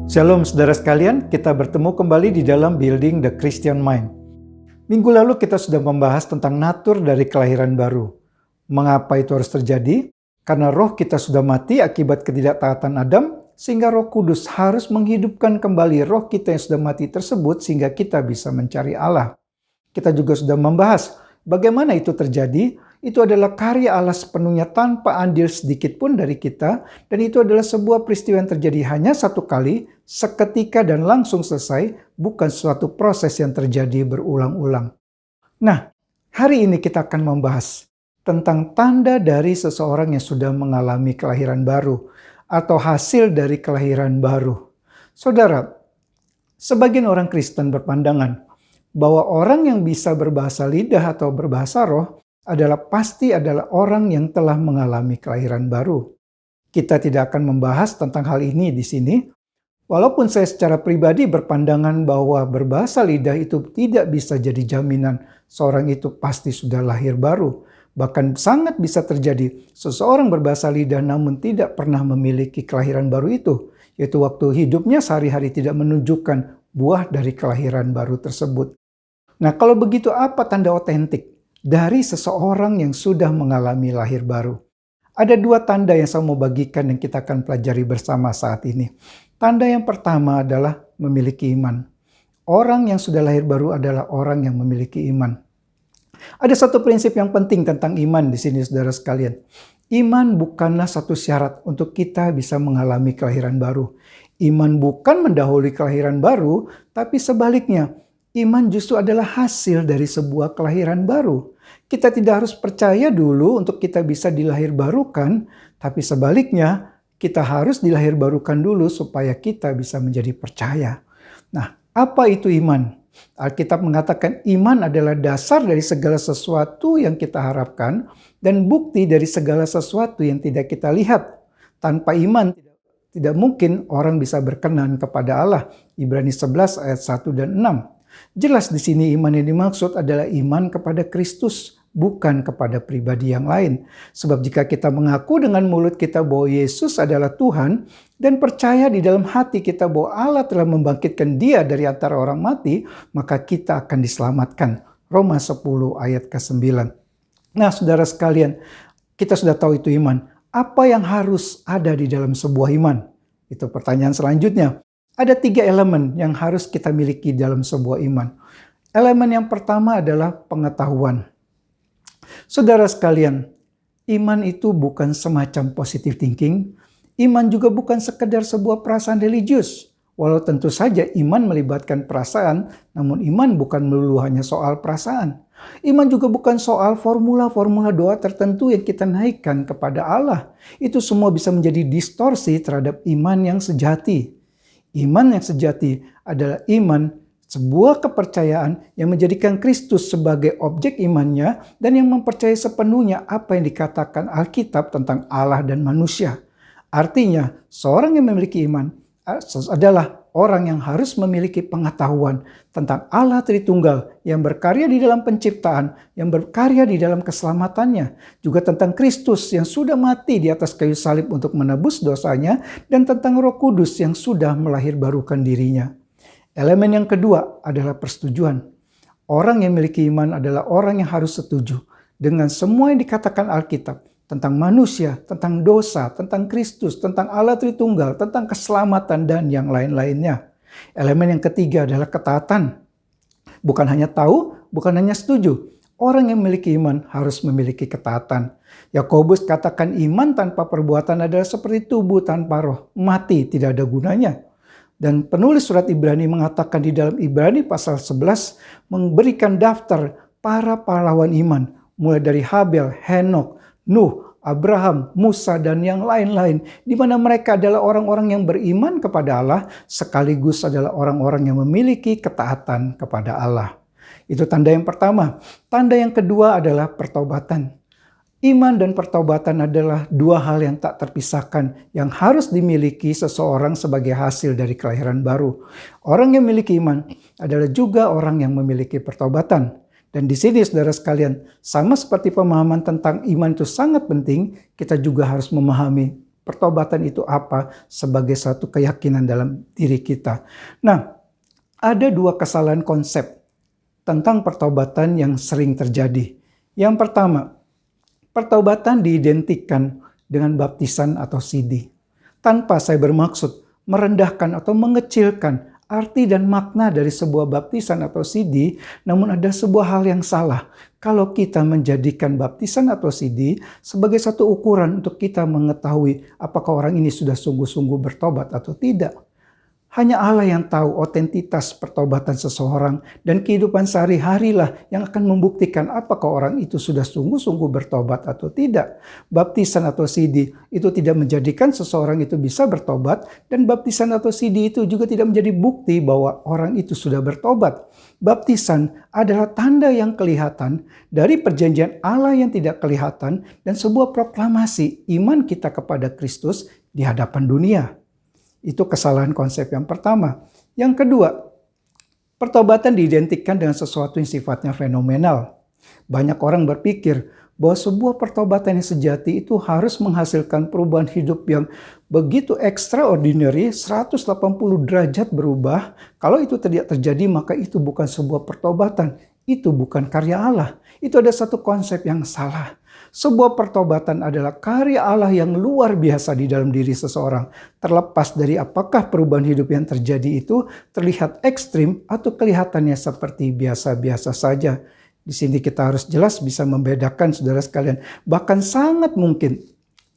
Shalom saudara sekalian, kita bertemu kembali di dalam Building the Christian Mind. Minggu lalu kita sudah membahas tentang natur dari kelahiran baru. Mengapa itu harus terjadi? Karena roh kita sudah mati akibat ketidaktaatan Adam, sehingga Roh Kudus harus menghidupkan kembali roh kita yang sudah mati tersebut sehingga kita bisa mencari Allah. Kita juga sudah membahas bagaimana itu terjadi. Itu adalah karya Allah sepenuhnya tanpa andil sedikit pun dari kita, dan itu adalah sebuah peristiwa yang terjadi hanya satu kali, seketika dan langsung selesai, bukan suatu proses yang terjadi berulang-ulang. Nah, hari ini kita akan membahas tentang tanda dari seseorang yang sudah mengalami kelahiran baru, atau hasil dari kelahiran baru. Saudara, sebagian orang Kristen berpandangan bahwa orang yang bisa berbahasa lidah atau berbahasa roh pasti adalah orang yang telah mengalami kelahiran baru. Kita tidak akan membahas tentang hal ini di sini, walaupun saya secara pribadi berpandangan bahwa berbahasa lidah itu tidak bisa jadi jaminan seorang itu pasti sudah lahir baru. Bahkan sangat bisa terjadi seseorang berbahasa lidah namun tidak pernah memiliki kelahiran baru itu, yaitu waktu hidupnya sehari-hari tidak menunjukkan buah dari kelahiran baru tersebut. Nah, kalau begitu apa tanda otentik dari seseorang yang sudah mengalami lahir baru? Ada dua tanda yang saya mau bagikan yang kita akan pelajari bersama saat ini. Tanda yang pertama adalah memiliki iman. Orang yang sudah lahir baru adalah orang yang memiliki iman. Ada satu prinsip yang penting tentang iman di sini, saudara sekalian. Iman bukanlah satu syarat untuk kita bisa mengalami kelahiran baru. Iman bukan mendahului kelahiran baru, tapi sebaliknya. Iman justru adalah hasil dari sebuah kelahiran baru. Kita tidak harus percaya dulu untuk kita bisa dilahirbarukan, tapi sebaliknya kita harus dilahirbarukan dulu supaya kita bisa menjadi percaya. Nah, apa itu iman? Alkitab mengatakan iman adalah dasar dari segala sesuatu yang kita harapkan dan bukti dari segala sesuatu yang tidak kita lihat. Tanpa iman tidak mungkin orang bisa berkenan kepada Allah. Ibrani 11 ayat 1 dan 6. Jelas di sini iman yang dimaksud adalah iman kepada Kristus, bukan kepada pribadi yang lain. Sebab jika kita mengaku dengan mulut kita bahwa Yesus adalah Tuhan dan percaya di dalam hati kita bahwa Allah telah membangkitkan Dia dari antara orang mati, maka kita akan diselamatkan. Roma 10 ayat ke-9. Nah, saudara sekalian, kita sudah tahu itu iman. Apa yang harus ada di dalam sebuah iman? Itu pertanyaan selanjutnya. Ada 3 elemen yang harus kita miliki dalam sebuah iman. Elemen yang pertama adalah pengetahuan. Saudara sekalian, iman itu bukan semacam positive thinking. Iman juga bukan sekedar sebuah perasaan religius. Walau tentu saja iman melibatkan perasaan, namun iman bukan melulu hanya soal perasaan. Iman juga bukan soal formula-formula doa tertentu yang kita naikkan kepada Allah. Itu semua bisa menjadi distorsi terhadap iman yang sejati. Iman yang sejati adalah iman, sebuah kepercayaan yang menjadikan Kristus sebagai objek imannya dan yang mempercayai sepenuhnya apa yang dikatakan Alkitab tentang Allah dan manusia. Artinya, seorang yang memiliki iman adalah orang yang harus memiliki pengetahuan tentang Allah Tritunggal yang berkarya di dalam penciptaan, yang berkarya di dalam keselamatannya, juga tentang Kristus yang sudah mati di atas kayu salib untuk menebus dosanya, dan tentang Roh Kudus yang sudah melahirbarukan dirinya. Elemen yang kedua adalah persetujuan. Orang yang memiliki iman adalah orang yang harus setuju dengan semua yang dikatakan Alkitab tentang manusia, tentang dosa, tentang Kristus, tentang Allah Tritunggal, tentang keselamatan, dan yang lain-lainnya. Elemen yang ketiga adalah ketaatan. Bukan hanya tahu, bukan hanya setuju. Orang yang memiliki iman harus memiliki ketaatan. Yakobus katakan iman tanpa perbuatan adalah seperti tubuh tanpa roh. Mati, tidak ada gunanya. Dan penulis surat Ibrani mengatakan di dalam Ibrani pasal 11, memberikan daftar para pahlawan iman. Mulai dari Habel, Henok, Nuh, Abraham, Musa, dan yang lain-lain, di mana mereka adalah orang-orang yang beriman kepada Allah, sekaligus adalah orang-orang yang memiliki ketaatan kepada Allah. Itu tanda yang pertama. Tanda yang kedua adalah pertobatan. Iman dan pertobatan adalah dua hal yang tak terpisahkan yang harus dimiliki seseorang sebagai hasil dari kelahiran baru. Orang yang memiliki iman adalah juga orang yang memiliki pertobatan. Dan di sini saudara sekalian, sama seperti pemahaman tentang iman itu sangat penting, kita juga harus memahami pertobatan itu apa sebagai satu keyakinan dalam diri kita. Nah, ada dua kesalahan konsep tentang pertobatan yang sering terjadi. Yang pertama, pertobatan diidentikan dengan baptisan atau sidi. Tanpa saya bermaksud merendahkan atau mengecilkan arti dan makna dari sebuah baptisan atau sidi, namun ada sebuah hal yang salah kalau kita menjadikan baptisan atau sidi sebagai satu ukuran untuk kita mengetahui apakah orang ini sudah sungguh-sungguh bertobat atau tidak. Hanya Allah yang tahu otentitas pertobatan seseorang, dan kehidupan sehari-harilah yang akan membuktikan apakah orang itu sudah sungguh-sungguh bertobat atau tidak. Baptisan atau sidi itu tidak menjadikan seseorang itu bisa bertobat, dan baptisan atau sidi itu juga tidak menjadi bukti bahwa orang itu sudah bertobat. Baptisan adalah tanda yang kelihatan dari perjanjian Allah yang tidak kelihatan dan sebuah proklamasi iman kita kepada Kristus di hadapan dunia. Itu kesalahan konsep yang pertama. Yang kedua, pertobatan diidentikan dengan sesuatu yang sifatnya fenomenal. Banyak orang berpikir bahwa sebuah pertobatan yang sejati itu harus menghasilkan perubahan hidup yang begitu extraordinary, 180 derajat berubah. Kalau itu tidak terjadi, maka itu bukan sebuah pertobatan. Itu bukan karya Allah. Itu ada satu konsep yang salah. Sebuah pertobatan adalah karya Allah yang luar biasa di dalam diri seseorang. Terlepas dari apakah perubahan hidup yang terjadi itu terlihat ekstrim atau kelihatannya seperti biasa-biasa saja. Di sini kita harus jelas bisa membedakan, saudara sekalian. Bahkan sangat mungkin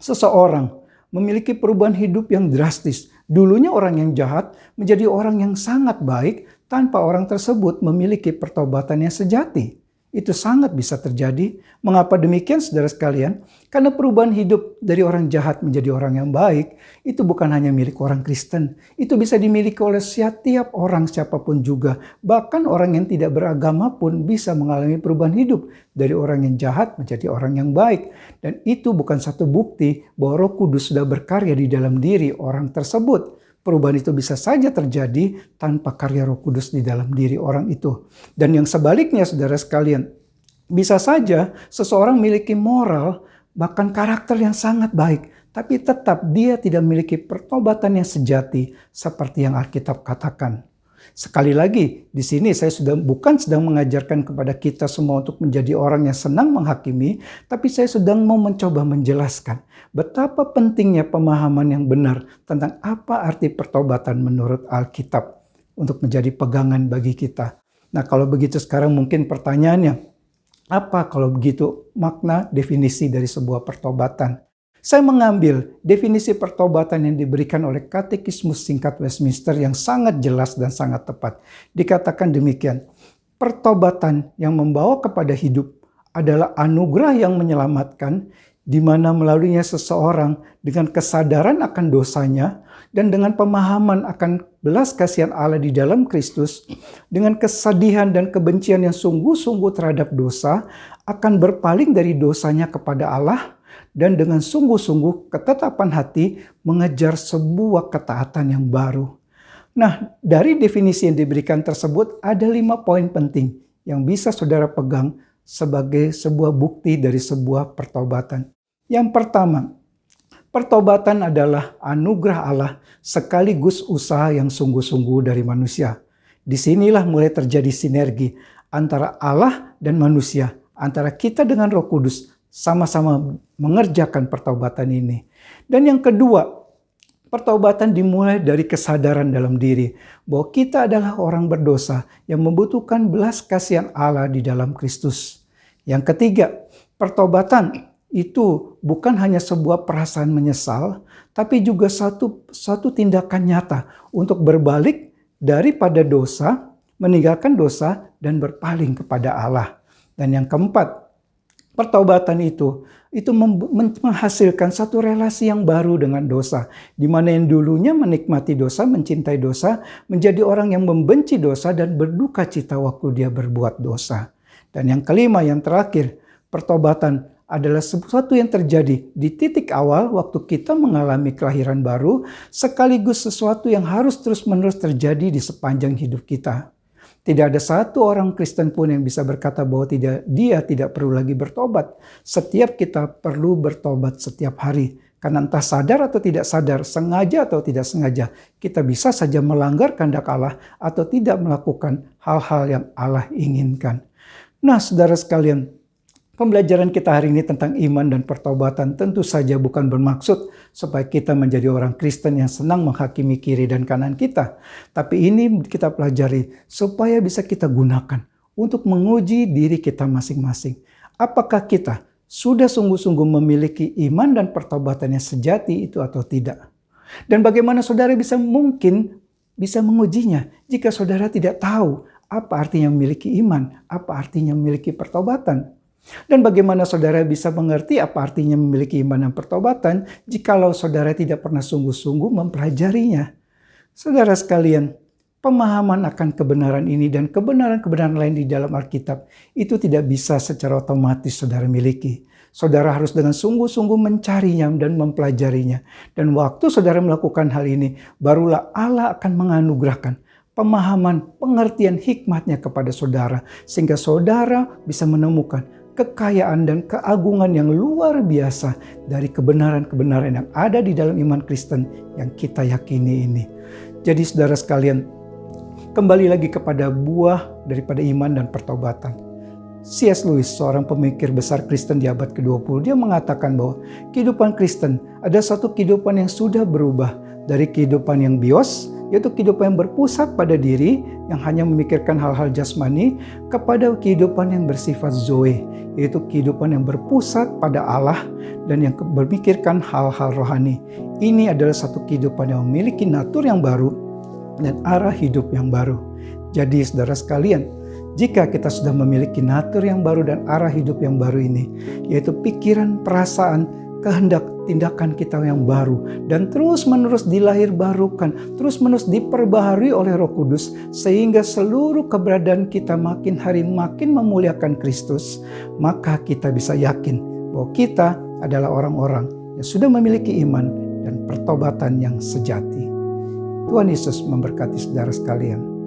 seseorang memiliki perubahan hidup yang drastis. Dulunya orang yang jahat menjadi orang yang sangat baik tanpa orang tersebut memiliki pertobatan yang sejati. Itu sangat bisa terjadi. Mengapa demikian, saudara sekalian? Karena perubahan hidup dari orang jahat menjadi orang yang baik itu bukan hanya milik orang Kristen. Itu bisa dimiliki oleh setiap orang, siapapun juga. Bahkan orang yang tidak beragama pun bisa mengalami perubahan hidup dari orang yang jahat menjadi orang yang baik. Dan itu bukan satu bukti bahwa Roh Kudus sudah berkarya di dalam diri orang tersebut. Perubahan itu bisa saja terjadi tanpa karya Roh Kudus di dalam diri orang itu. Dan yang sebaliknya, saudara sekalian, bisa saja seseorang memiliki moral, bahkan karakter yang sangat baik, tapi tetap dia tidak memiliki pertobatan yang sejati seperti yang Alkitab katakan. Sekali lagi, di sini saya bukan sedang mengajarkan kepada kita semua untuk menjadi orang yang senang menghakimi, tapi saya sedang mau mencoba menjelaskan betapa pentingnya pemahaman yang benar tentang apa arti pertobatan menurut Alkitab untuk menjadi pegangan bagi kita. Nah, kalau begitu sekarang mungkin pertanyaannya, apa kalau begitu makna definisi dari sebuah pertobatan? Saya mengambil definisi pertobatan yang diberikan oleh Katekismus Singkat Westminster yang sangat jelas dan sangat tepat. Dikatakan demikian, pertobatan yang membawa kepada hidup adalah anugerah yang menyelamatkan, di mana melaluinya seseorang dengan kesadaran akan dosanya dan dengan pemahaman akan belas kasihan Allah di dalam Kristus, dengan kesedihan dan kebencian yang sungguh-sungguh terhadap dosa, akan berpaling dari dosanya kepada Allah, dan dengan sungguh-sungguh ketetapan hati mengejar sebuah ketaatan yang baru. Nah, dari definisi yang diberikan tersebut ada 5 poin penting yang bisa saudara pegang sebagai sebuah bukti dari sebuah pertobatan. Yang pertama, pertobatan adalah anugerah Allah sekaligus usaha yang sungguh-sungguh dari manusia. Disinilah mulai terjadi sinergi antara Allah dan manusia, antara kita dengan Roh Kudus, sama-sama mengerjakan pertobatan ini. Dan yang kedua, pertobatan dimulai dari kesadaran dalam diri bahwa kita adalah orang berdosa yang membutuhkan belas kasihan Allah di dalam Kristus. Yang ketiga, pertobatan itu bukan hanya sebuah perasaan menyesal, tapi juga satu tindakan nyata untuk berbalik daripada dosa, meninggalkan dosa, dan berpaling kepada Allah. Dan yang keempat, pertobatan itu menghasilkan satu relasi yang baru dengan dosa, di mana yang dulunya menikmati dosa, mencintai dosa, menjadi orang yang membenci dosa dan berduka cita waktu dia berbuat dosa. Dan yang kelima, yang terakhir, pertobatan adalah sesuatu yang terjadi di titik awal waktu kita mengalami kelahiran baru, sekaligus sesuatu yang harus terus-menerus terjadi di sepanjang hidup kita. Tidak ada satu orang Kristen pun yang bisa berkata bahwa dia tidak perlu lagi bertobat. Setiap kita perlu bertobat setiap hari. Karena entah sadar atau tidak sadar, sengaja atau tidak sengaja, kita bisa saja melanggar kehendak Allah atau tidak melakukan hal-hal yang Allah inginkan. Nah, saudara sekalian, pembelajaran kita hari ini tentang iman dan pertobatan tentu saja bukan bermaksud supaya kita menjadi orang Kristen yang senang menghakimi kiri dan kanan kita. Tapi ini kita pelajari supaya bisa kita gunakan untuk menguji diri kita masing-masing. Apakah kita sudah sungguh-sungguh memiliki iman dan pertobatan yang sejati itu atau tidak? Dan bagaimana saudara bisa mengujinya jika saudara tidak tahu apa artinya memiliki iman, apa artinya memiliki pertobatan? Dan bagaimana saudara bisa mengerti apa artinya memiliki iman dan pertobatan jikalau saudara tidak pernah sungguh-sungguh mempelajarinya? Saudara sekalian, pemahaman akan kebenaran ini dan kebenaran-kebenaran lain di dalam Alkitab itu tidak bisa secara otomatis saudara miliki. Saudara harus dengan sungguh-sungguh mencarinya dan mempelajarinya. Dan waktu saudara melakukan hal ini, barulah Allah akan menganugerahkan pemahaman, pengertian hikmatnya kepada saudara. Sehingga saudara bisa menemukan kekayaan dan keagungan yang luar biasa dari kebenaran-kebenaran yang ada di dalam iman Kristen yang kita yakini ini. Jadi saudara sekalian, kembali lagi kepada buah daripada iman dan pertobatan. C.S. Lewis, seorang pemikir besar Kristen di abad ke-20, dia mengatakan bahwa kehidupan Kristen ada satu kehidupan yang sudah berubah dari kehidupan yang bios, yaitu kehidupan yang berpusat pada diri, yang hanya memikirkan hal-hal jasmani, kepada kehidupan yang bersifat zoe, yaitu kehidupan yang berpusat pada Allah dan yang berpikirkan hal-hal rohani. Ini adalah satu kehidupan yang memiliki natur yang baru dan arah hidup yang baru. Jadi saudara sekalian, jika kita sudah memiliki natur yang baru dan arah hidup yang baru ini, yaitu pikiran, perasaan, kehendak, tindakan kita yang baru, dan terus-menerus dilahirbarukan, terus-menerus diperbaharui oleh Roh Kudus, sehingga seluruh keberadaan kita makin hari makin memuliakan Kristus, maka kita bisa yakin bahwa kita adalah orang-orang yang sudah memiliki iman dan pertobatan yang sejati. Tuhan Yesus memberkati saudara sekalian.